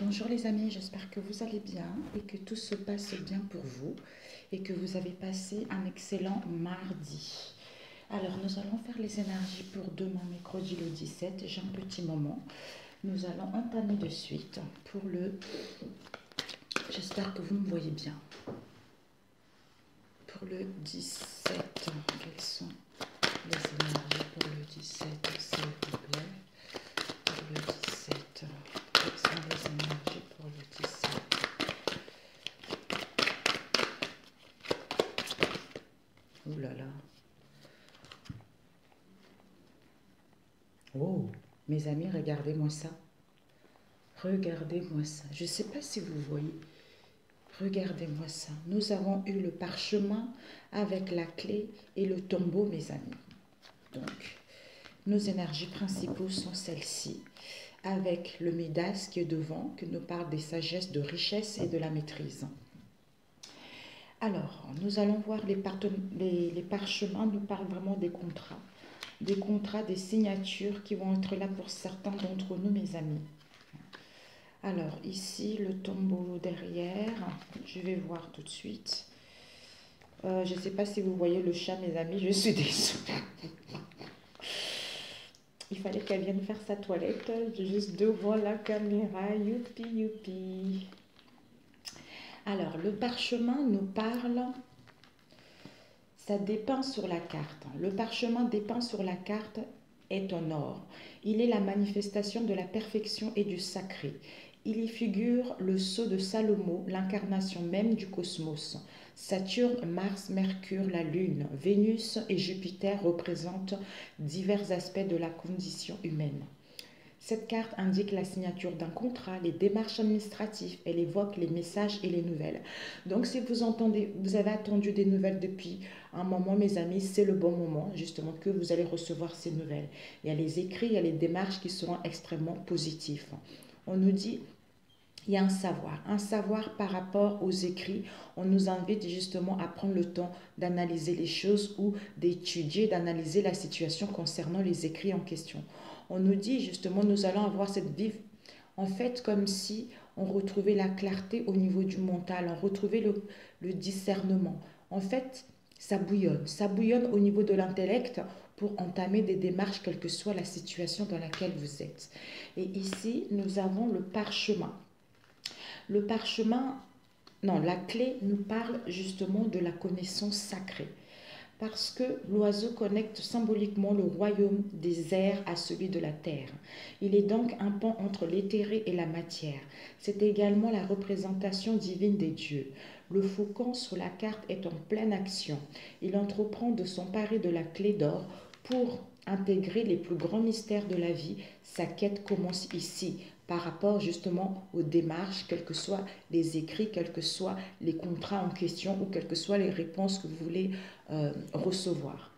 Bonjour les amis, j'espère que vous allez bien et que tout se passe bien pour vous et que vous avez passé un excellent mardi. Alors nous allons faire les énergies pour demain mercredi le 17, j'ai un petit moment. Nous allons entamer de suite pour le... J'espère que vous me voyez bien. Pour le 17, quelles sont les énergies pour le 17, s'il vous plaît? Pour le 17, quelles sont les énergies pour le 17? Ouh là là. Oh, mes amis, regardez-moi ça. Regardez-moi ça. Je ne sais pas si vous voyez. Regardez-moi ça. Nous avons eu le parchemin avec la clé et le tombeau, mes amis. Donc, nos énergies principaux sont celles-ci, avec le Midas qui est devant, qui nous parle des sagesses, de richesse et de la maîtrise. Alors, nous allons voir les parchemins, nous parlent vraiment des contrats, des signatures qui vont être là pour certains d'entre nous, mes amis. Alors, ici, le tombeau derrière, je vais voir tout de suite. Je ne sais pas si vous voyez le chat, mes amis, je suis désolée. Il fallait qu'elle vienne faire sa toilette juste devant la caméra. Youpi, youpi. Alors, le parchemin nous parle, ça dépeint sur la carte. Le parchemin dépeint sur la carte est en or. Il est la manifestation de la perfection et du sacré. Il y figure le sceau de Salomon, l'incarnation même du cosmos. Saturne, Mars, Mercure, la Lune, Vénus et Jupiter représentent divers aspects de la condition humaine. Cette carte indique la signature d'un contrat, les démarches administratives, elle évoque les messages et les nouvelles. Donc si vous avez attendu des nouvelles depuis un moment, mes amis, c'est le bon moment justement que vous allez recevoir ces nouvelles. Il y a les écrits, il y a les démarches qui seront extrêmement positifs. On nous dit il y a un savoir par rapport aux écrits. On nous invite justement à prendre le temps d'analyser les choses ou d'étudier, d'analyser la situation concernant les écrits en question. On nous dit justement, nous allons avoir cette vive, en fait, comme si on retrouvait la clarté au niveau du mental, on retrouvait le discernement. En fait, ça bouillonne au niveau de l'intellect pour entamer des démarches, quelle que soit la situation dans laquelle vous êtes. Et ici, nous avons le parchemin. Le parchemin, non, la clé nous parle justement de la connaissance sacrée. Parce que l'oiseau connecte symboliquement le royaume des airs à celui de la terre. Il est donc un pont entre l'éthéré et la matière. C'est également la représentation divine des dieux. Le faucon sur la carte est en pleine action. Il entreprend de s'emparer de la clé d'or pour intégrer les plus grands mystères de la vie. Sa quête commence ici, par rapport justement aux démarches, quels que soient les écrits, quels que soient les contrats en question ou quelles que soient les réponses que vous voulez recevoir.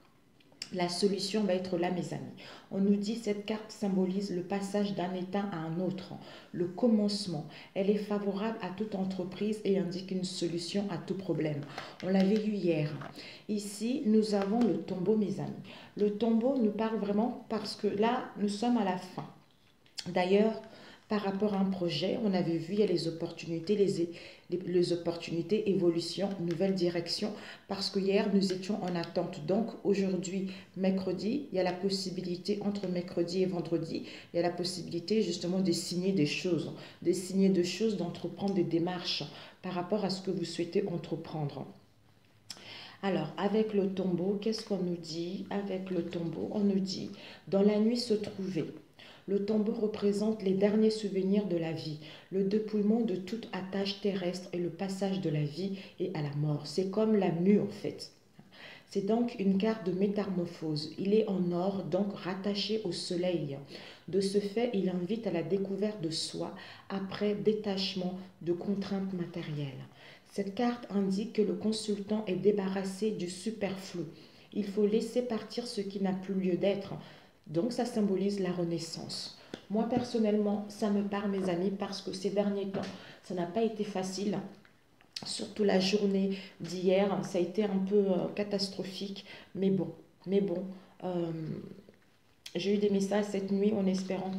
La solution va être là, mes amis. On nous dit que cette carte symbolise le passage d'un état à un autre, le commencement. Elle est favorable à toute entreprise et indique une solution à tout problème. On l'avait vu hier. Ici, nous avons le tombeau, mes amis. Le tombeau nous parle vraiment parce que là, nous sommes à la fin. D'ailleurs, par rapport à un projet, on avait vu il y a les opportunités, les opportunités, évolution, nouvelle direction, parce que hier nous étions en attente. Donc aujourd'hui, mercredi, il y a la possibilité entre mercredi et vendredi, il y a la possibilité justement de signer des choses, d'entreprendre des démarches par rapport à ce que vous souhaitez entreprendre. Alors, avec le tombeau, qu'est-ce qu'on nous dit? Avec le tombeau, on nous dit, dans la nuit se trouver. Le tombeau représente les derniers souvenirs de la vie, le dépouillement de toute attache terrestre et le passage de la vie et à la mort. C'est comme la mue en fait. C'est donc une carte de métamorphose. Il est en or, donc rattaché au soleil. De ce fait, il invite à la découverte de soi après détachement de contraintes matérielles. Cette carte indique que le consultant est débarrassé du superflu. Il faut laisser partir ce qui n'a plus lieu d'être. Donc ça symbolise la renaissance. Moi personnellement, ça me parle mes amis parce que ces derniers temps, ça n'a pas été facile. Surtout la journée d'hier, ça a été un peu catastrophique. Mais bon, euh, j'ai eu des messages cette nuit en espérant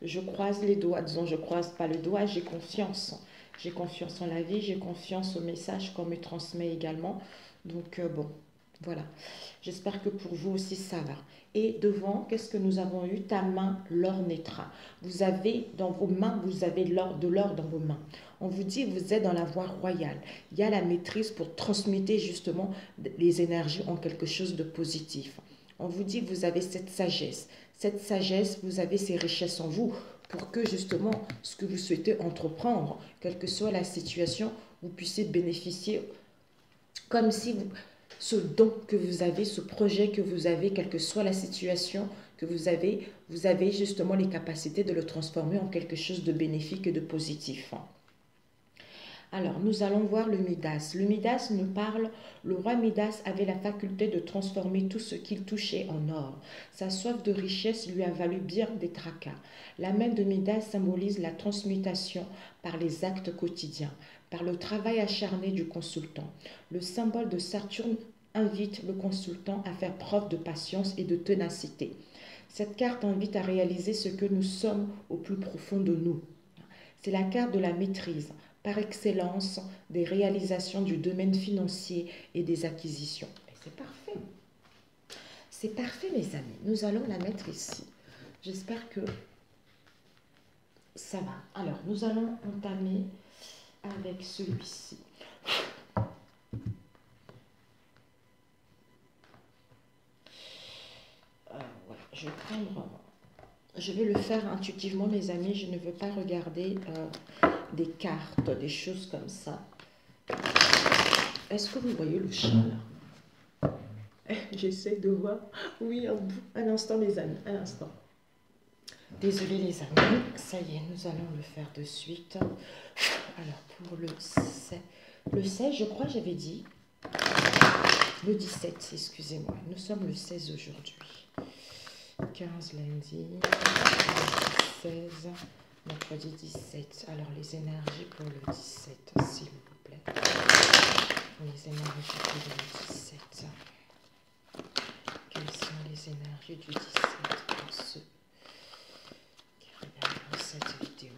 Je croise les doigts, disons, je croise pas le doigt, j'ai confiance. J'ai confiance en la vie, j'ai confiance au message qu'on me transmet également. Donc, bon, voilà. J'espère que pour vous aussi, ça va. Et devant, qu'est-ce que nous avons eu? Ta main l'ornaîtra. Vous avez dans vos mains, vous avez de l'or dans vos mains. On vous dit que vous êtes dans la voie royale. Il y a la maîtrise pour transmettre justement les énergies en quelque chose de positif. On vous dit que vous avez cette sagesse. Cette sagesse, vous avez ces richesses en vous pour que justement ce que vous souhaitez entreprendre, quelle que soit la situation, vous puissiez bénéficier comme si ce don que vous avez, ce projet que vous avez, quelle que soit la situation que vous avez justement les capacités de le transformer en quelque chose de bénéfique et de positif. Alors, nous allons voir le Midas. Le Midas nous parle, le roi Midas avait la faculté de transformer tout ce qu'il touchait en or. Sa soif de richesse lui a valu bien des tracas. La main de Midas symbolise la transmutation par les actes quotidiens, par le travail acharné du consultant. Le symbole de Saturne invite le consultant à faire preuve de patience et de ténacité. Cette carte invite à réaliser ce que nous sommes au plus profond de nous. C'est la carte de la maîtrise, par excellence, des réalisations du domaine financier et des acquisitions. C'est parfait. C'est parfait, mes amis. Nous allons la mettre ici. J'espère que ça va. Alors, nous allons entamer avec celui-ci. Voilà, je vais le faire intuitivement, mes amis. Je ne veux pas regarder des cartes, des choses comme ça. Est-ce que vous voyez le chat là? J'essaie de voir. Oui, un instant, mes amis, un instant. Désolée, les amis. Ça y est, nous allons le faire de suite. Alors, pour le 16, je crois, j'avais dit. Le 17, excusez-moi. Nous sommes le 16 aujourd'hui. 15 lundi, 16, mercredi 17. Alors, les énergies pour le 17, s'il vous plaît. Les énergies pour le 17. Quelles sont les énergies du 17 pour ceux qui regardent cette vidéo?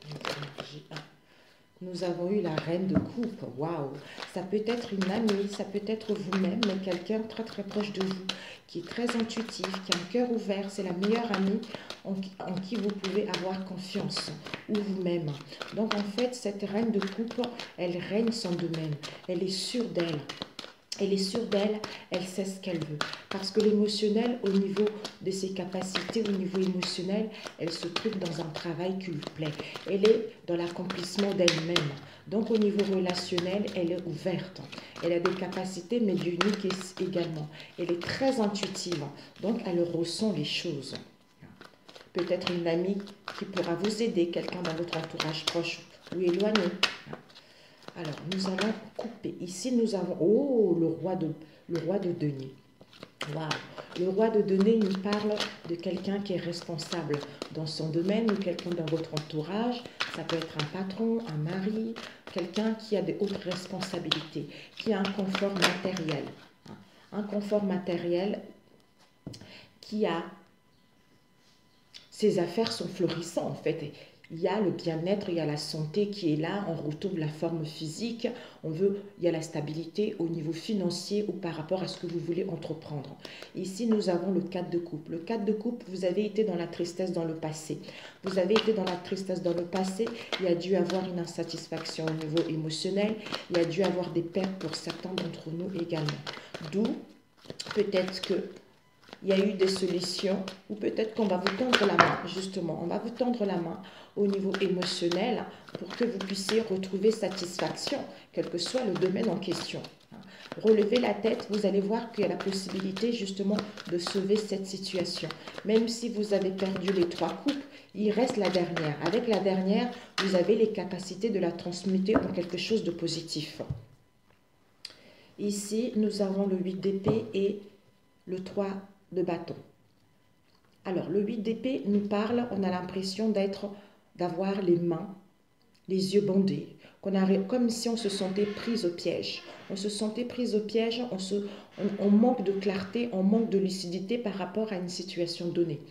Les énergies 1. Nous avons eu la reine de coupe. Waouh! Ça peut être une amie, ça peut être vous-même, mais quelqu'un très très proche de vous, qui est très intuitif, qui a un cœur ouvert. C'est la meilleure amie en qui vous pouvez avoir confiance, ou vous-même. Donc en fait, cette reine de coupe, elle règne son domaine. Elle est sûre d'elle. Elle est sûre d'elle, elle sait ce qu'elle veut. Parce que l'émotionnel, au niveau de ses capacités, au niveau émotionnel, elle se trouve dans un travail qui lui plaît. Elle est dans l'accomplissement d'elle-même. Donc au niveau relationnel, elle est ouverte. Elle a des capacités médiumniques également. Elle est très intuitive. Donc elle ressent les choses. Peut-être une amie qui pourra vous aider, quelqu'un dans votre entourage proche ou éloigné. Alors, nous allons couper. Ici, nous avons... Oh, le roi de denier. Waouh! Le roi de denier nous parle de quelqu'un qui est responsable dans son domaine ou quelqu'un dans votre entourage. Ça peut être un patron, un mari, quelqu'un qui a des hautes responsabilités, qui a un confort matériel. Un confort matériel qui a... Ses affaires sont florissantes, en fait. Il y a le bien-être, il y a la santé qui est là, on retrouve la forme physique, il y a la stabilité au niveau financier ou par rapport à ce que vous voulez entreprendre. Ici, nous avons le 4 de coupe. Le 4 de coupe, vous avez été dans la tristesse dans le passé. Vous avez été dans la tristesse dans le passé, il y a dû avoir une insatisfaction au niveau émotionnel, il y a dû avoir des pertes pour certains d'entre nous également. D'où, peut-être que il y a eu des solutions ou peut-être qu'on va vous tendre la main, justement. On va vous tendre la main au niveau émotionnel pour que vous puissiez retrouver satisfaction, quel que soit le domaine en question. Relevez la tête, vous allez voir qu'il y a la possibilité justement de sauver cette situation. Même si vous avez perdu les 3 coupes, il reste la dernière. Avec la dernière, vous avez les capacités de la transmuter en quelque chose de positif. Ici, nous avons le 8 d'épée et le 3 de bâton. Alors, le 8 d'épée nous parle, on a l'impression d'avoir les mains les yeux bandés, qu'on arrive comme si on se sentait prise au piège. On se sentait prise au piège, on manque de clarté, on manque de lucidité par rapport à une situation donnée.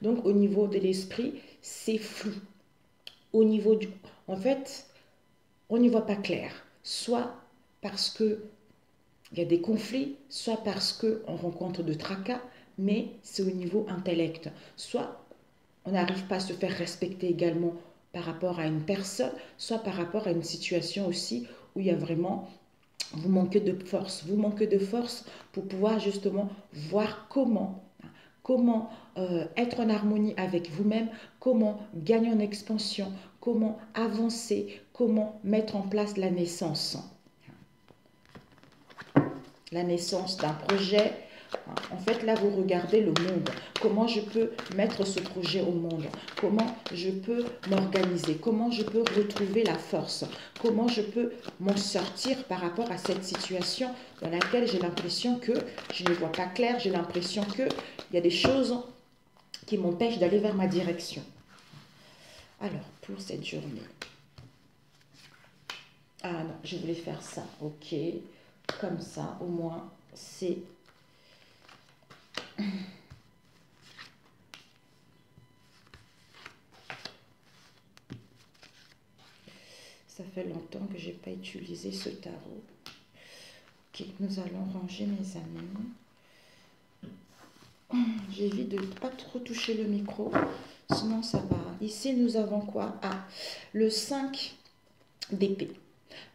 Donc au niveau de l'esprit, c'est flou. Au niveau du... En fait, on n'y voit pas clair. Soit parce que il y a des conflits, soit parce qu'on rencontre de tracas, mais c'est au niveau intellect. Soit on n'arrive pas à se faire respecter également par rapport à une personne, soit par rapport à une situation aussi où il y a vraiment, vous manquez de force. Vous manquez de force pour pouvoir justement voir comment être en harmonie avec vous-même, comment gagner en expansion, comment avancer, comment mettre en place la naissance. La naissance d'un projet. En fait, là, vous regardez le monde. Comment je peux mettre ce projet au monde? Comment je peux m'organiser? Comment je peux retrouver la force? Comment je peux m'en sortir par rapport à cette situation dans laquelle j'ai l'impression que je ne vois pas clair, j'ai l'impression qu'il y a des choses qui m'empêchent d'aller vers ma direction. Alors, pour cette journée. Ah non, je voulais faire ça. Ok, comme ça, au moins, c'est... Ça fait longtemps que je n'ai pas utilisé ce tarot. Ok, nous allons ranger, mes amis. J'évite de ne pas trop toucher le micro, sinon ça va. Ici, nous avons quoi? Ah, le 5 d'épée.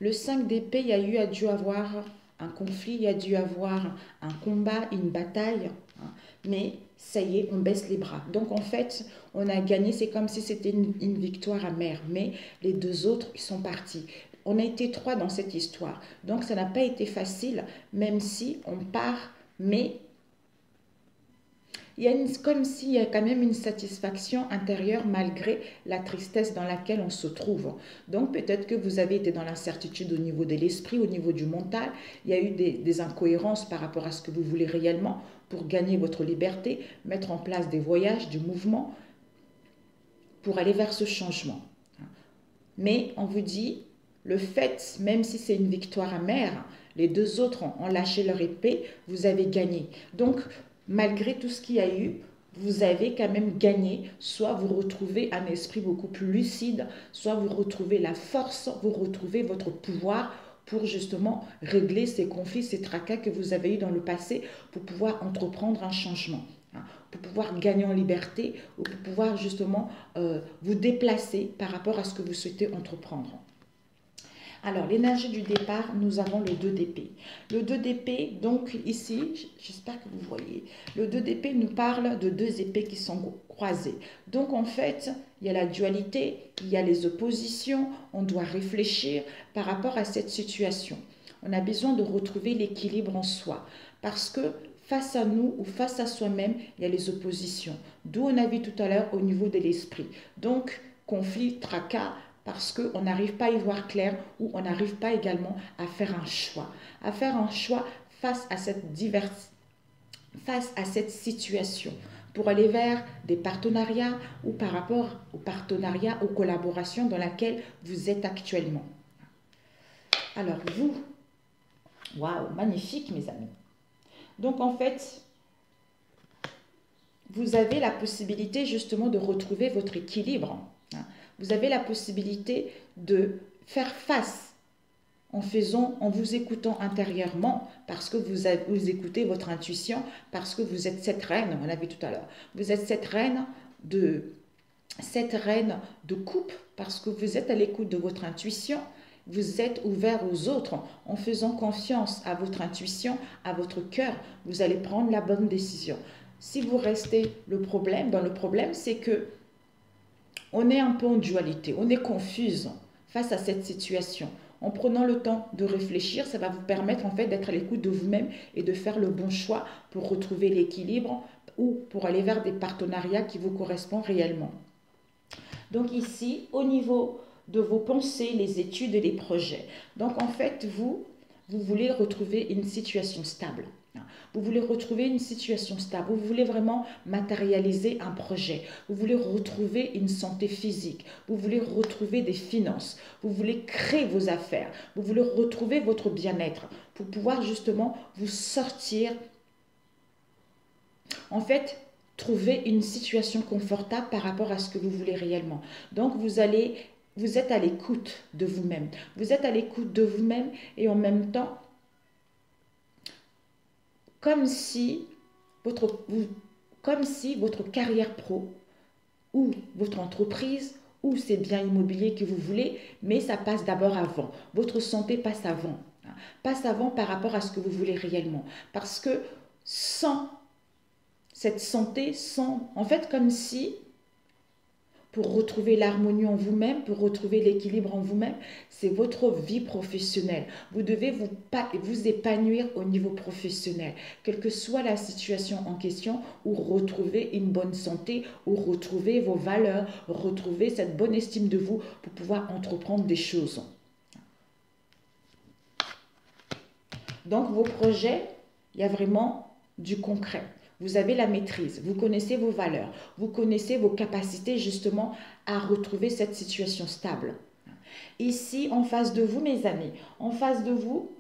Le 5 d'épée, il y a dû avoir un conflit, il y a dû avoir un combat, une bataille. Mais ça y est, on baisse les bras. Donc en fait, on a gagné, c'est comme si c'était une victoire amère. Mais les deux autres, ils sont partis. On a été 3 dans cette histoire. Donc ça n'a pas été facile, même si on part, mais il y a comme s'il y a quand même une satisfaction intérieure malgré la tristesse dans laquelle on se trouve. Donc peut-être que vous avez été dans l'incertitude au niveau de l'esprit, au niveau du mental. Il y a eu des incohérences par rapport à ce que vous voulez réellement pour gagner votre liberté, mettre en place des voyages, du mouvement pour aller vers ce changement. Mais on vous dit, le fait, même si c'est une victoire amère, les deux autres ont lâché leur épée, vous avez gagné. Donc, malgré tout ce qu'il y a eu, vous avez quand même gagné. Soit vous retrouvez un esprit beaucoup plus lucide, soit vous retrouvez la force, vous retrouvez votre pouvoir pour justement régler ces conflits, ces tracas que vous avez eu dans le passé, pour pouvoir entreprendre un changement, pour pouvoir gagner en liberté ou pour pouvoir justement vous déplacer par rapport à ce que vous souhaitez entreprendre. Alors, l'énergie du départ, nous avons le 2 d'épée. Le 2 d'épée, donc ici, j'espère que vous voyez, le 2 d'épée nous parle de 2 épées qui sont croisées. Donc, en fait, il y a la dualité, il y a les oppositions, on doit réfléchir par rapport à cette situation. On a besoin de retrouver l'équilibre en soi parce que face à nous ou face à soi-même, il y a les oppositions. D'où on a vu tout à l'heure au niveau de l'esprit. Donc, conflit, tracas, parce qu'on n'arrive pas à y voir clair ou on n'arrive pas également à faire un choix. À faire un choix face à cette situation pour aller vers des partenariats ou par rapport aux partenariats, aux collaborations dans lesquelles vous êtes actuellement. Alors vous, waouh, magnifique mes amis. Donc en fait, vous avez la possibilité justement de retrouver votre équilibre. Vous avez la possibilité de faire face en vous écoutant intérieurement, parce que vous écoutez votre intuition, parce que vous êtes cette reine, on l'a vu tout à l'heure, vous êtes cette reine de coupe, parce que vous êtes à l'écoute de votre intuition, vous êtes ouvert aux autres, en faisant confiance à votre intuition, à votre cœur, vous allez prendre la bonne décision. Si vous restez dans le problème, c'est que on est un peu en dualité, on est confuse face à cette situation. En prenant le temps de réfléchir, ça va vous permettre en fait d'être à l'écoute de vous-même et de faire le bon choix pour retrouver l'équilibre ou pour aller vers des partenariats qui vous correspondent réellement. Donc ici, au niveau de vos pensées, les études et les projets. Donc en fait, vous voulez retrouver une situation stable. Vous voulez retrouver une situation stable. Vous voulez vraiment matérialiser un projet. Vous voulez retrouver une santé physique. Vous voulez retrouver des finances. Vous voulez créer vos affaires. Vous voulez retrouver votre bien-être pour pouvoir justement vous sortir. En fait, trouver une situation confortable par rapport à ce que vous voulez réellement. Donc, vous êtes à l'écoute de vous-même. Vous êtes à l'écoute de vous-même et en même temps, comme si votre carrière pro ou votre entreprise ou ces biens immobiliers que vous voulez, mais ça passe d'abord avant. Votre santé passe avant. Passe avant par rapport à ce que vous voulez réellement. Parce que sans cette santé, en fait, comme si pour retrouver l'harmonie en vous-même, pour retrouver l'équilibre en vous-même, c'est votre vie professionnelle. Vous devez vous épanouir au niveau professionnel, quelle que soit la situation en question, ou retrouver une bonne santé, ou retrouver vos valeurs, retrouver cette bonne estime de vous pour pouvoir entreprendre des choses. Donc, vos projets, il y a vraiment du concret. Vous avez la maîtrise, vous connaissez vos valeurs, vous connaissez vos capacités justement à retrouver cette situation stable. Ici, en face de vous, mes amis, en face de vous,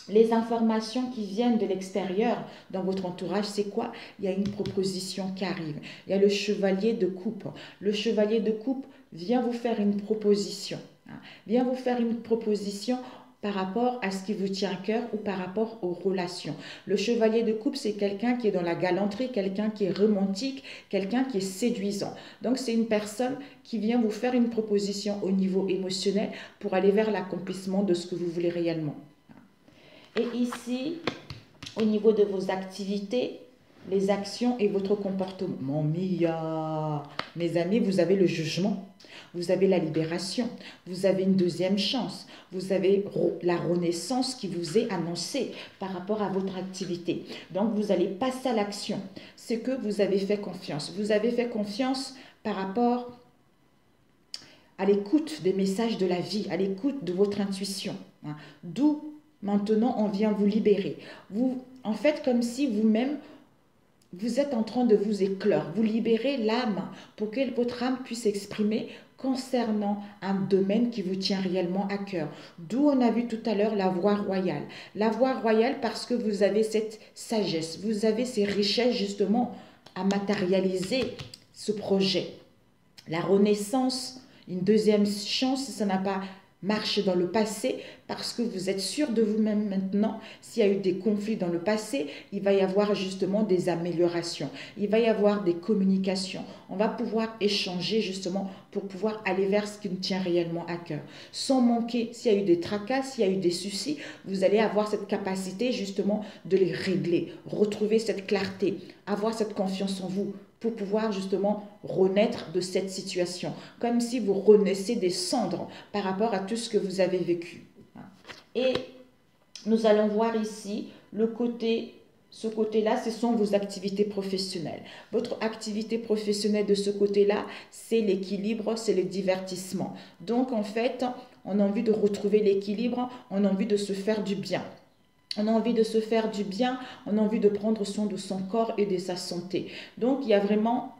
les informations qui viennent de l'extérieur dans votre entourage, c'est quoi? Il y a une proposition qui arrive. Il y a le chevalier de coupe. Le chevalier de coupe vient vous faire une proposition. Vient vous faire une proposition par rapport à ce qui vous tient à cœur ou par rapport aux relations. Le chevalier de coupe, c'est quelqu'un qui est dans la galanterie, quelqu'un qui est romantique, quelqu'un qui est séduisant. Donc, c'est une personne qui vient vous faire une proposition au niveau émotionnel pour aller vers l'accomplissement de ce que vous voulez réellement. Et ici, au niveau de vos activités, les actions et votre comportement. Mes amis, vous avez le jugement. Vous avez la libération, vous avez une deuxième chance, vous avez la renaissance qui vous est annoncée par rapport à votre activité. Donc, vous allez passer à l'action. C'est que vous avez fait confiance. Vous avez fait confiance par rapport à l'écoute des messages de la vie, à l'écoute de votre intuition. D'où, maintenant, on vient vous libérer. Vous, en fait, comme si vous-même, vous êtes en train de vous éclore. Vous libérez l'âme pour que votre âme puisse exprimer concernant un domaine qui vous tient réellement à cœur. D'où on a vu tout à l'heure la voie royale. La voie royale parce que vous avez cette sagesse, vous avez ces richesses justement à matérialiser ce projet. La renaissance, une deuxième chance si ça n'a pas marché dans le passé parce que vous êtes sûr de vous-même maintenant. S'il y a eu des conflits dans le passé, il va y avoir justement des améliorations. Il va y avoir des communications. On va pouvoir échanger justement pour pouvoir aller vers ce qui nous tient réellement à cœur. Sans manquer, s'il y a eu des tracas, s'il y a eu des soucis, vous allez avoir cette capacité justement de les régler, retrouver cette clarté, avoir cette confiance en vous, pour pouvoir justement renaître de cette situation. Comme si vous renaissez des cendres par rapport à tout ce que vous avez vécu. Et nous allons voir ici ce côté-là, ce sont vos activités professionnelles. Votre activité professionnelle de ce côté-là, c'est l'équilibre, c'est le divertissement. Donc en fait, on a envie de retrouver l'équilibre, on a envie de se faire du bien. On a envie de se faire du bien, on a envie de prendre soin de son corps et de sa santé. Donc, il y a vraiment,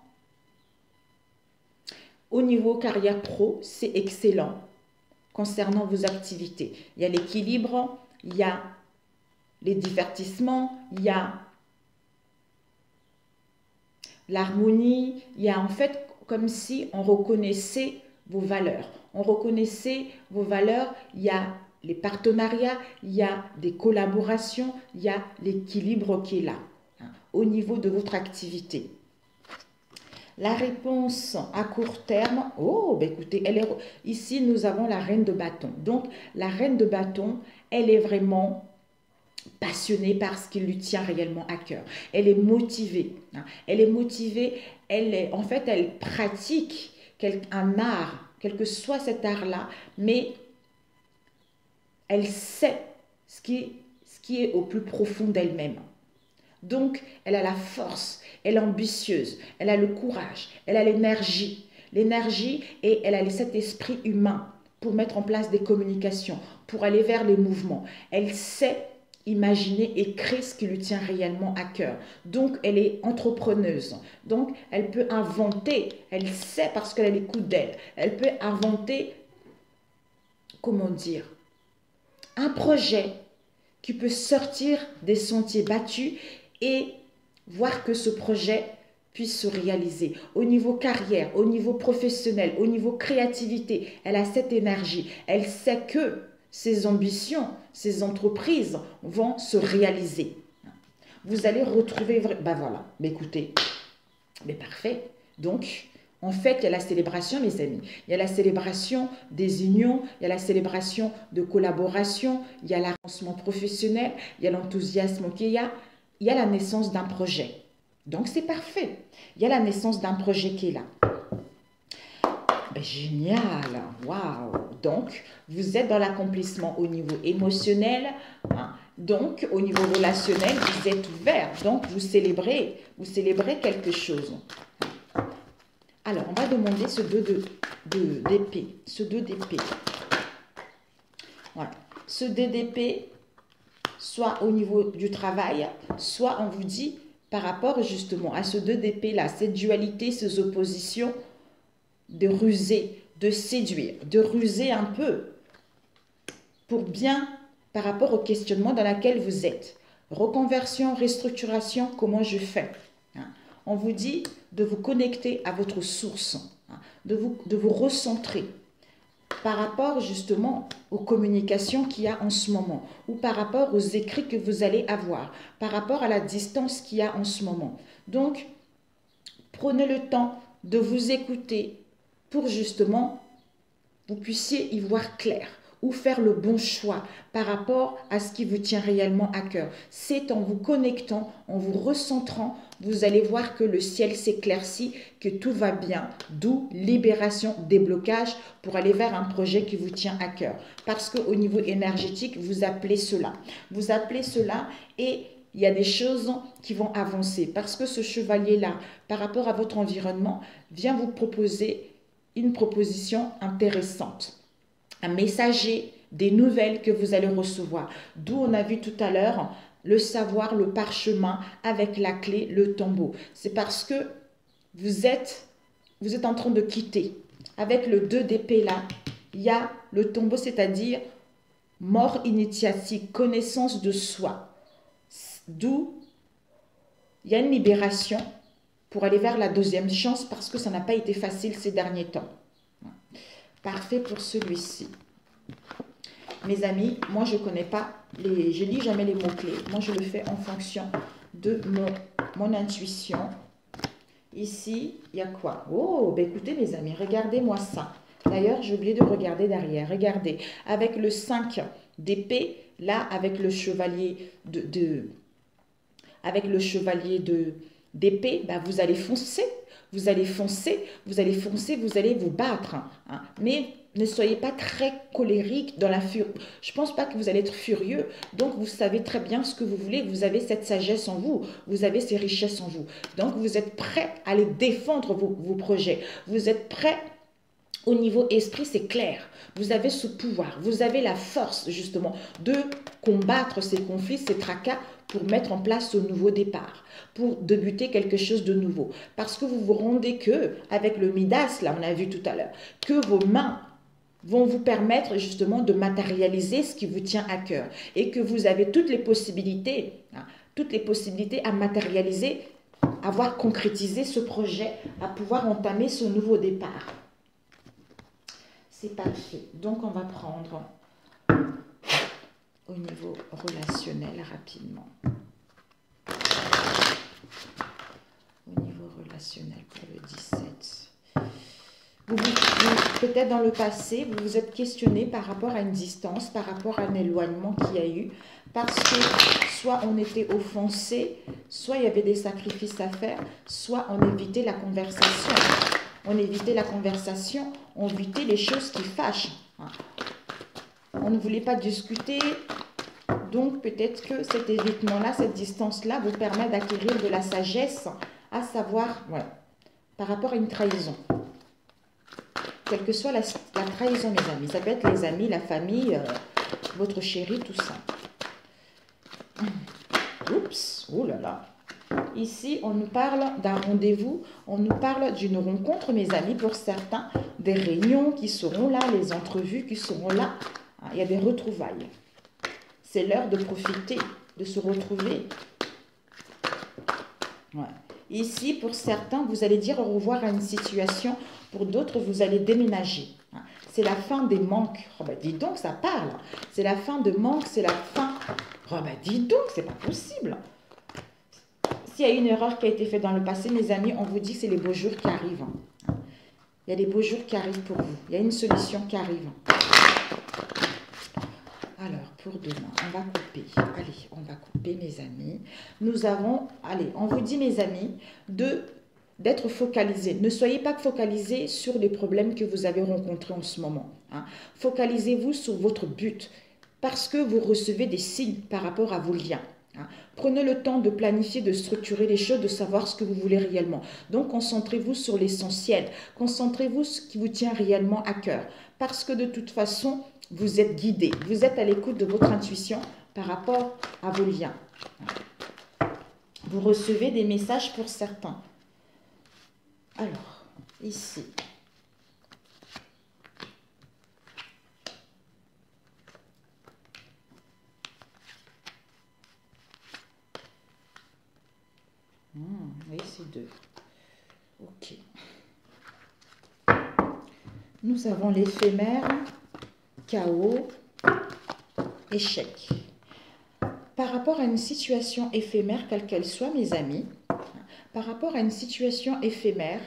au niveau carrière pro, c'est excellent concernant vos activités. Il y a l'équilibre, il y a les divertissements, il y a l'harmonie, il y a en fait comme si on reconnaissait vos valeurs. On reconnaissait vos valeurs, il y a les partenariats, il y a des collaborations, il y a l'équilibre qui est là, au niveau de votre activité. La réponse à court terme, écoutez, ici nous avons la reine de bâton. Donc la reine de bâton, elle est vraiment passionnée par ce qui lui tient réellement à cœur. Elle est motivée. Elle est motivée, en fait, elle pratique un art, quel que soit cet art-là, mais elle sait ce qui est au plus profond d'elle-même. Donc, elle a la force, elle est ambitieuse, elle a le courage, elle a l'énergie. L'énergie et elle a cet esprit humain pour mettre en place des communications, pour aller vers les mouvements. Elle sait imaginer et créer ce qui lui tient réellement à cœur. Donc, elle est entrepreneuse. Donc, elle peut inventer. Elle sait parce qu'elle a les coups d'elle. Elle peut inventer, comment dire, un projet qui peut sortir des sentiers battus et voir que ce projet puisse se réaliser. Au niveau carrière, au niveau professionnel, au niveau créativité, elle a cette énergie. Elle sait que ses ambitions, ses entreprises vont se réaliser. Vous allez retrouver... Ben voilà, mais écoutez, mais parfait. Donc, en fait, il y a la célébration, mes amis. Il y a la célébration des unions, il y a la célébration de collaboration, il y a l'avancement professionnel, il y a l'enthousiasme qu'il y a. Il y a la naissance d'un projet. Donc, c'est parfait. Il y a la naissance d'un projet qui est là. Ben, génial, waouh! Donc, vous êtes dans l'accomplissement au niveau émotionnel, hein. Donc, au niveau relationnel, vous êtes ouvert. Donc, vous célébrez quelque chose. Alors, on va demander ce 2 d'épée. Ce 2 d'épée. Voilà. Ce 2 d'épée, soit au niveau du travail, soit on vous dit par rapport justement à ce 2 d'épée là, cette dualité, ces oppositions, de ruser, de séduire, de ruser un peu pour bien par rapport au questionnement dans lequel vous êtes. Reconversion, restructuration, comment je fais? On vous dit de vous connecter à votre source, de vous recentrer par rapport justement aux communications qu'il y a en ce moment, ou par rapport aux écrits que vous allez avoir, par rapport à la distance qu'il y a en ce moment. Donc, prenez le temps de vous écouter pour justement vous puissiez y voir clair ou faire le bon choix par rapport à ce qui vous tient réellement à cœur. C'est en vous connectant, en vous recentrant, vous allez voir que le ciel s'éclaircit, que tout va bien, d'où libération, déblocage pour aller vers un projet qui vous tient à cœur. Parce qu'au niveau énergétique, vous appelez cela. Vous appelez cela et il y a des choses qui vont avancer. Parce que ce chevalier-là, par rapport à votre environnement, vient vous proposer une proposition intéressante. Un messager, des nouvelles que vous allez recevoir. D'où on a vu tout à l'heure le savoir, le parchemin avec la clé, le tombeau. C'est parce que vous êtes en train de quitter. Avec le 2 d'épée là, il y a le tombeau, c'est-à-dire mort initiatique, connaissance de soi. D'où il y a une libération pour aller vers la 2e chance parce que ça n'a pas été facile ces derniers temps. Parfait pour celui-ci. Mes amis, moi je ne connais pas, je lis jamais les mots-clés. Moi je le fais en fonction de mon intuition. Ici, il y a quoi? Oh, ben écoutez mes amis, regardez-moi ça. D'ailleurs, j'ai oublié de regarder derrière. Regardez, avec le 5 d'épée, là, avec le chevalier d'épée, ben, vous allez foncer. Vous allez foncer, vous allez foncer, vous allez vous battre. Hein. Mais ne soyez pas très colérique dans la furie. Je ne pense pas que vous allez être furieux. Donc, vous savez très bien ce que vous voulez. Vous avez cette sagesse en vous. Vous avez ces richesses en vous. Donc, vous êtes prêt à aller défendre vos projets. Vous êtes prêt au niveau esprit, c'est clair. Vous avez ce pouvoir. Vous avez la force, justement, de combattre ces conflits, ces tracas pour mettre en place ce nouveau départ, pour débuter quelque chose de nouveau. Parce que vous vous rendez que, avec le Midas, là, on a vu tout à l'heure, que vos mains vont vous permettre justement de matérialiser ce qui vous tient à cœur et que vous avez toutes les possibilités à matérialiser, à voir concrétiser ce projet, à pouvoir entamer ce nouveau départ. C'est parfait. Donc, on va prendre au niveau relationnel rapidement. Au niveau relationnel pour le 17. Peut-être dans le passé, vous vous êtes questionné par rapport à une distance, par rapport à un éloignement qu'il y a eu, parce que soit on était offensé, soit il y avait des sacrifices à faire, soit on évitait la conversation. On évitait la conversation, on évitait les choses qui fâchent. On ne voulait pas discuter, donc peut-être que cet évitement-là, cette distance-là vous permet d'acquérir de la sagesse, à savoir, voilà, par rapport à une trahison. Quelle que soit la trahison, mes amis. Ça peut être les amis, la famille, votre chéri, tout ça. Oups, oh là là. Ici, on nous parle d'un rendez-vous, on nous parle d'une rencontre, mes amis, pour certains, des réunions qui seront là, les entrevues qui seront là. Il y a des retrouvailles. C'est l'heure de profiter, de se retrouver. Ouais. Ici, pour certains, vous allez dire au revoir à une situation. Pour d'autres, vous allez déménager. C'est la fin des manques. Oh ben, dis donc, ça parle. C'est la fin de manques, c'est la fin... Oh ben, dis donc, c'est pas possible. S'il y a une erreur qui a été faite dans le passé, mes amis, on vous dit que c'est les beaux jours qui arrivent. Il y a des beaux jours qui arrivent pour vous. Il y a une solution qui arrive. Alors, pour demain, on va couper. Allez, on va couper, mes amis. Nous avons, allez, on vous dit, mes amis, d'être focalisés. Ne soyez pas focalisés sur les problèmes que vous avez rencontrés en ce moment. Focalisez-vous sur votre but parce que vous recevez des signes par rapport à vos liens. Prenez le temps de planifier, de structurer les choses, de savoir ce que vous voulez réellement. Donc, concentrez-vous sur l'essentiel. Concentrez-vous sur ce qui vous tient réellement à cœur. Parce que de toute façon, vous êtes guidé. Vous êtes à l'écoute de votre intuition par rapport à vos liens. Vous recevez des messages pour certains. Alors, ici. Oui, c'est 2. Ok. Nous avons l'éphémère, chaos, échec. Par rapport à une situation éphémère, quelle qu'elle soit, mes amis, par rapport à une situation éphémère,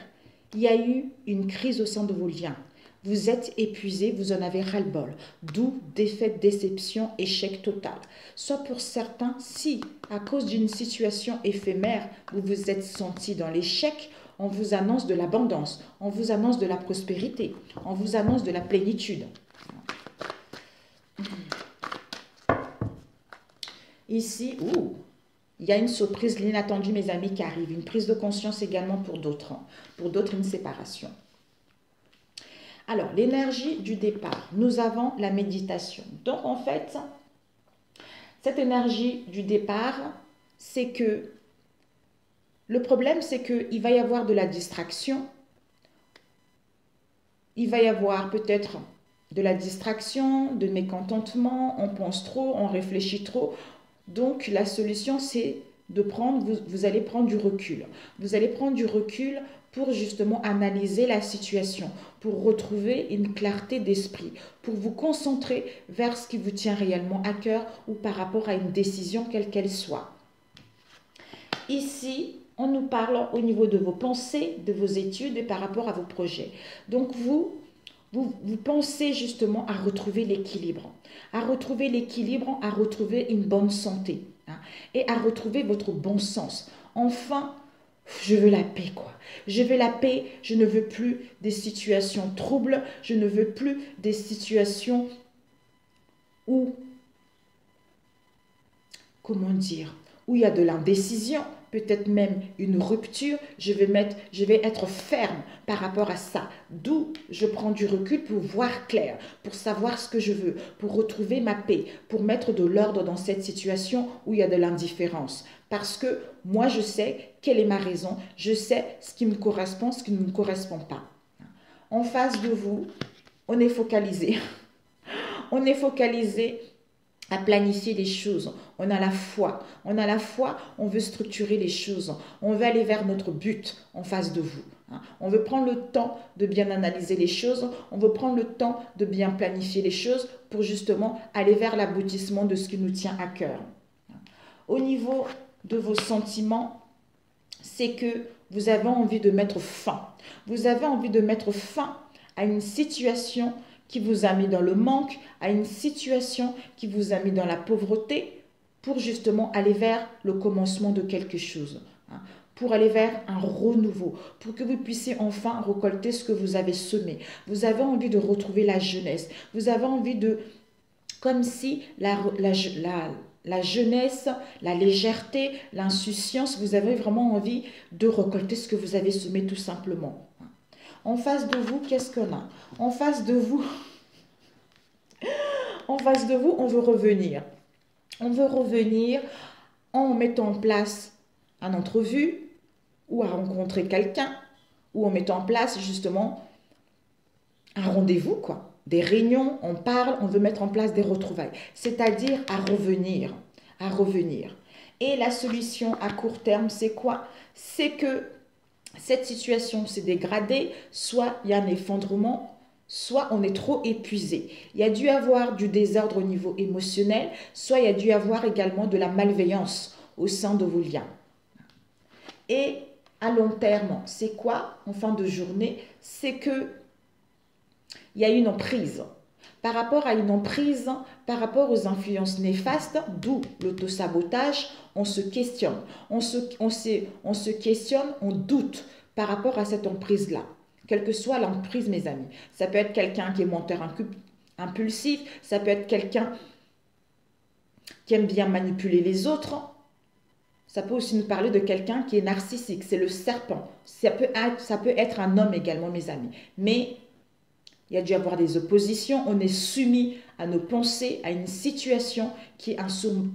il y a eu une crise au sein de vos liens. Vous êtes épuisé, vous en avez ras-le-bol. D'où défaite, déception, échec total. Soit pour certains, si à cause d'une situation éphémère, vous vous êtes senti dans l'échec, on vous annonce de l'abondance, on vous annonce de la prospérité, on vous annonce de la plénitude. Ici, il y a une surprise, l'inattendue, mes amis, qui arrive. Une prise de conscience également pour d'autres. Pour d'autres, une séparation. Alors, l'énergie du départ. Nous avons la méditation. Donc, en fait, cette énergie du départ, c'est que le problème, c'est qu'il va y avoir de la distraction. Il va y avoir peut-être de la distraction, de mécontentement, on pense trop, on réfléchit trop. Donc, la solution, c'est de prendre, vous allez prendre du recul. Vous allez prendre du recul pour justement analyser la situation, pour retrouver une clarté d'esprit, pour vous concentrer vers ce qui vous tient réellement à cœur ou par rapport à une décision quelle qu'elle soit. Ici, on nous parle au niveau de vos pensées, de vos études et par rapport à vos projets. Donc, vous pensez justement à retrouver l'équilibre, à retrouver une bonne santé et à retrouver votre bon sens. Enfin, je veux la paix, quoi. Je veux la paix, je ne veux plus des situations troubles, je ne veux plus des situations où, comment dire, où il y a de l'indécision, peut-être même une rupture, je vais être ferme par rapport à ça. D'où je prends du recul pour voir clair, pour savoir ce que je veux, pour retrouver ma paix, pour mettre de l'ordre dans cette situation où il y a de l'indifférence. Parce que moi, je sais quelle est ma raison, je sais ce qui me correspond, ce qui ne me correspond pas. En face de vous, on est focalisé. On est focalisé à planifier les choses. On a la foi. On veut structurer les choses. On veut aller vers notre but en face de vous. On veut prendre le temps de bien analyser les choses. On veut prendre le temps de bien planifier les choses pour justement aller vers l'aboutissement de ce qui nous tient à cœur. Au niveau de vos sentiments, c'est que vous avez envie de mettre fin. Vous avez envie de mettre fin à une situation qui vous a mis dans le manque, à une situation qui vous a mis dans la pauvreté, pour justement aller vers le commencement de quelque chose, pour aller vers un renouveau, pour que vous puissiez enfin récolter ce que vous avez semé. Vous avez envie de retrouver la jeunesse, vous avez envie de, comme si la jeunesse, la légèreté, l'insouciance, vous avez vraiment envie de récolter ce que vous avez semé tout simplement. En face de vous, qu'est-ce qu'on a? En face de vous, on veut revenir. On veut revenir en mettant en place une entrevue ou à rencontrer quelqu'un ou en mettant en place justement un rendez-vous, quoi. Des réunions, on parle, on veut mettre en place des retrouvailles. C'est-à-dire à revenir, à revenir. Et la solution à court terme, c'est quoi? C'est que cette situation s'est dégradée, soit il y a un effondrement, soit on est trop épuisé. Il y a dû avoir du désordre au niveau émotionnel, soit il y a dû avoir également de la malveillance au sein de vos liens. Et à long terme, c'est quoi en fin de journée? C'est que il y a une emprise. Par rapport à une emprise, par rapport aux influences néfastes, d'où l'autosabotage, on se questionne. On se questionne, on doute par rapport à cette emprise-là. Quelle que soit l'emprise, mes amis. Ça peut être quelqu'un qui est menteur impulsif, ça peut être quelqu'un qui aime bien manipuler les autres. Ça peut aussi nous parler de quelqu'un qui est narcissique, c'est le serpent. Ça peut être un homme également, mes amis. Mais il y a dû y avoir des oppositions, on est soumis à nos pensées, à une situation qui est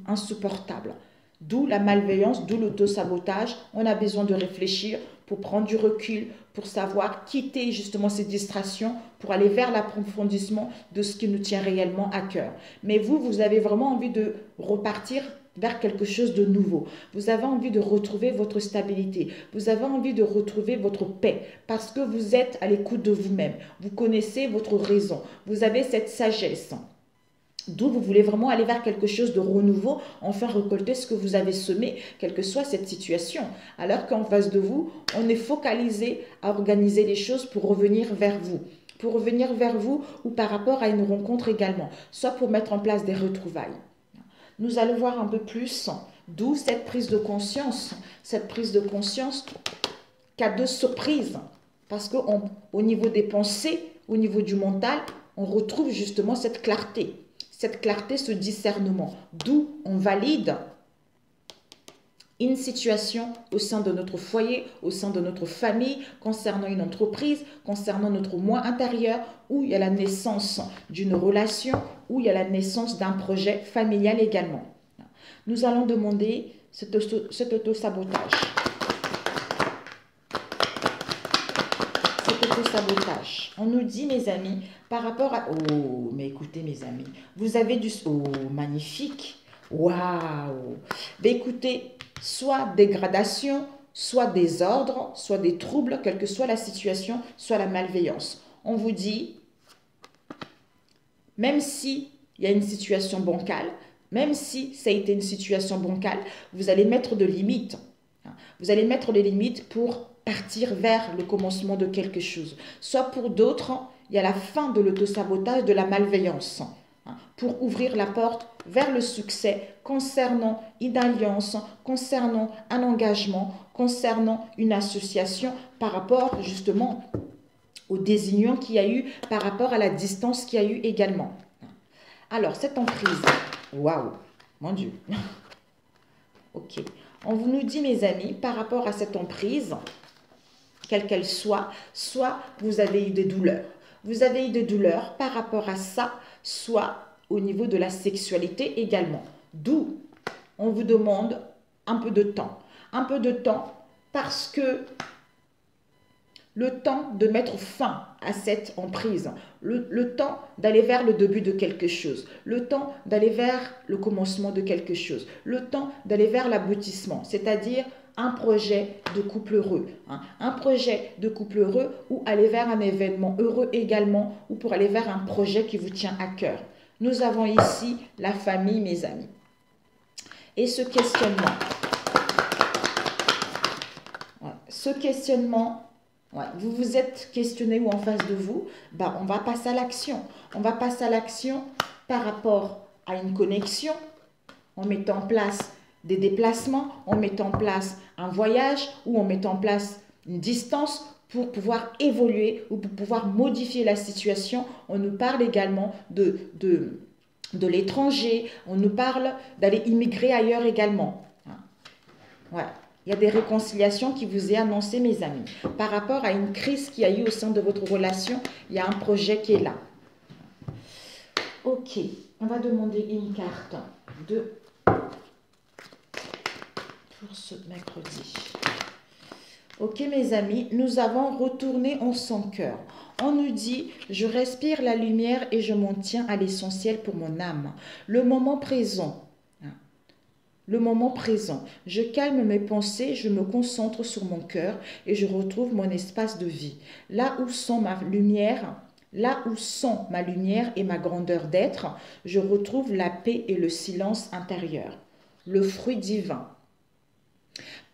insupportable. D'où la malveillance, d'où l'autosabotage. On a besoin de réfléchir pour prendre du recul, pour savoir quitter justement ces distractions, pour aller vers l'approfondissement de ce qui nous tient réellement à cœur. Mais vous avez vraiment envie de repartir vers quelque chose de nouveau. Vous avez envie de retrouver votre stabilité. Vous avez envie de retrouver votre paix parce que vous êtes à l'écoute de vous-même. Vous connaissez votre raison. Vous avez cette sagesse. D'où vous voulez vraiment aller vers quelque chose de renouveau, enfin récolter ce que vous avez semé, quelle que soit cette situation. Alors qu'en face de vous, on est focalisé à organiser les choses pour revenir vers vous. Pour revenir vers vous ou par rapport à une rencontre également, soit pour mettre en place des retrouvailles. Nous allons voir un peu plus, d'où cette prise de conscience cas de surprise. Parce qu'au niveau des pensées, au niveau du mental, on retrouve justement cette clarté, ce discernement. D'où on valide une situation au sein de notre foyer, au sein de notre famille, concernant une entreprise, concernant notre moi intérieur, où il y a la naissance d'une relation, où il y a la naissance d'un projet familial également. Nous allons demander cet autosabotage. Cet autosabotage. On nous dit, mes amis, par rapport à... Oh, mais écoutez, mes amis, vous avez du... Oh, magnifique. Waouh. Ben écoutez, soit dégradation, soit désordre, soit des troubles, quelle que soit la situation, soit la malveillance. On vous dit, même si il y a une situation bancale, même si ça a été une situation bancale, vous allez mettre de limites. Vous allez mettre des limites pour partir vers le commencement de quelque chose. Soit pour d'autres, il y a la fin de l'autosabotage, de la malveillance, pour ouvrir la porte vers le succès concernant une alliance, concernant un engagement, concernant une association par rapport justement au désignement qu'il y a eu, par rapport à la distance qu'il y a eu également. Alors, cette emprise, waouh, mon Dieu. Ok, on vous nous dit, mes amis, par rapport à cette emprise, quelle qu'elle soit vous avez eu des douleurs. Vous avez eu des douleurs par rapport à ça, soit au niveau de la sexualité également. D'où on vous demande un peu de temps. Un peu de temps parce que le temps de mettre fin à cette emprise, le temps d'aller vers le début de quelque chose, le temps d'aller vers le commencement de quelque chose, le temps d'aller vers l'aboutissement, c'est-à-dire un projet de couple heureux, un projet de couple heureux ou aller vers un événement heureux également ou pour aller vers un projet qui vous tient à cœur. Nous avons ici la famille, mes amis. Et ce questionnement, vous vous êtes questionné ou en face de vous, on va passer à l'action. On va passer à l'action par rapport à une connexion, en mettant en place des déplacements, en mettant en place un voyage ou en mettant en place une distance pour pouvoir évoluer ou pour pouvoir modifier la situation. On nous parle également de l'étranger, on nous parle d'aller immigrer ailleurs également. Il y a des réconciliations qui vous est annoncées, mes amis. Par rapport à une crise qu'il y a eu au sein de votre relation, il y a un projet qui est là. Ok, on va demander une carte de pour ce mercredi. Ok mes amis, nous avons retourné en son cœur. On nous dit, je respire la lumière et je m'en tiens à l'essentiel pour mon âme. Le moment présent. Le moment présent. Je calme mes pensées, je me concentre sur mon cœur et je retrouve mon espace de vie. Là où sont ma lumière et ma grandeur d'être, je retrouve la paix et le silence intérieur. Le fruit divin.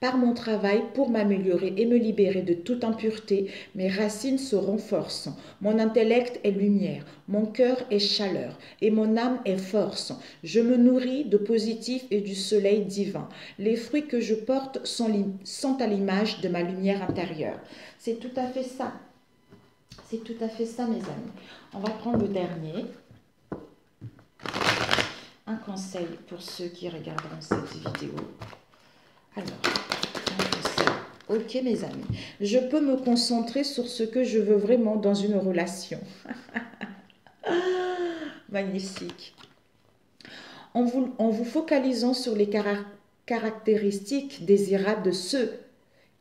Par mon travail pour m'améliorer et me libérer de toute impureté, mes racines se renforcent. Mon intellect est lumière, mon cœur est chaleur et mon âme est force. Je me nourris de positif et du soleil divin. Les fruits que je porte sont à l'image de ma lumière intérieure. C'est tout à fait ça. C'est tout à fait ça, mes amis. On va prendre le dernier. Un conseil pour ceux qui regarderont cette vidéo. Alors, ok mes amis, je peux me concentrer sur ce que je veux vraiment dans une relation. Magnifique. En vous focalisant sur les caractéristiques désirables de ceux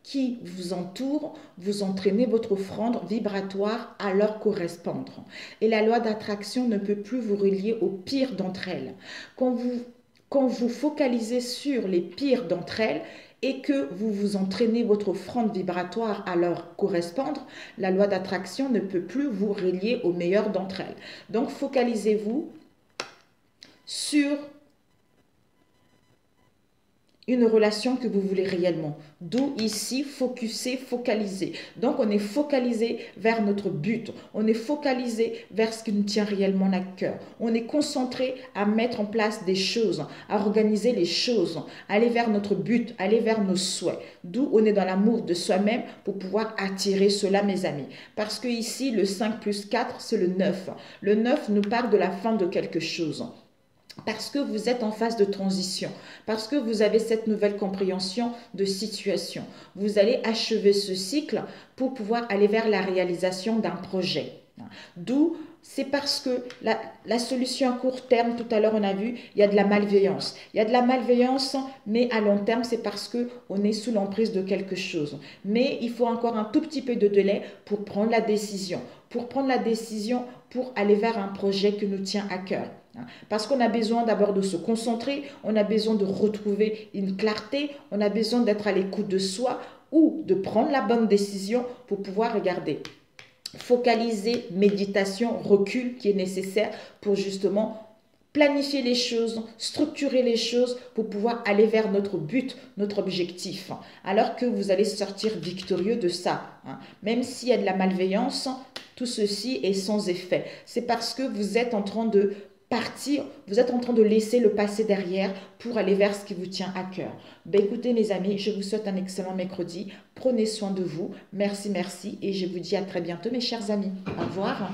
qui vous entourent, vous entraînez votre offrande vibratoire à leur correspondre. Et la loi d'attraction ne peut plus vous relier au pire d'entre elles. Quand vous focalisez sur les pires d'entre elles et que vous vous entraînez votre offrande vibratoire à leur correspondre, la loi d'attraction ne peut plus vous relier au meilleur d'entre elles. Donc, focalisez-vous sur une relation que vous voulez réellement. D'où ici, focaliser. Donc, on est focalisé vers notre but. On est focalisé vers ce qui nous tient réellement à cœur. On est concentré à mettre en place des choses, à organiser les choses, aller vers notre but, aller vers nos souhaits. D'où on est dans l'amour de soi-même pour pouvoir attirer cela, mes amis. Parce que ici, le 5 plus 4, c'est le 9. Le 9 nous parle de la fin de quelque chose. Parce que vous êtes en phase de transition, parce que vous avez cette nouvelle compréhension de situation. Vous allez achever ce cycle pour pouvoir aller vers la réalisation d'un projet. D'où, c'est parce que la solution à court terme, tout à l'heure on a vu, il y a de la malveillance. Il y a de la malveillance, mais à long terme, c'est parce qu'on est sous l'emprise de quelque chose. Mais il faut encore un tout petit peu de délai pour prendre la décision. Pour aller vers un projet qui nous tient à cœur. Parce qu'on a besoin d'abord de se concentrer, on a besoin de retrouver une clarté, on a besoin d'être à l'écoute de soi ou de prendre la bonne décision pour pouvoir regarder. Focaliser, méditation, recul qui est nécessaire pour justement planifier les choses, structurer les choses pour pouvoir aller vers notre but, notre objectif. Alors que vous allez sortir victorieux de ça. Même s'il y a de la malveillance, tout ceci est sans effet. C'est parce que vous êtes en train de partir, vous êtes en train de laisser le passé derrière pour aller vers ce qui vous tient à cœur. Écoutez mes amis, je vous souhaite un excellent mercredi. Prenez soin de vous. Merci et je vous dis à très bientôt mes chers amis. Au revoir.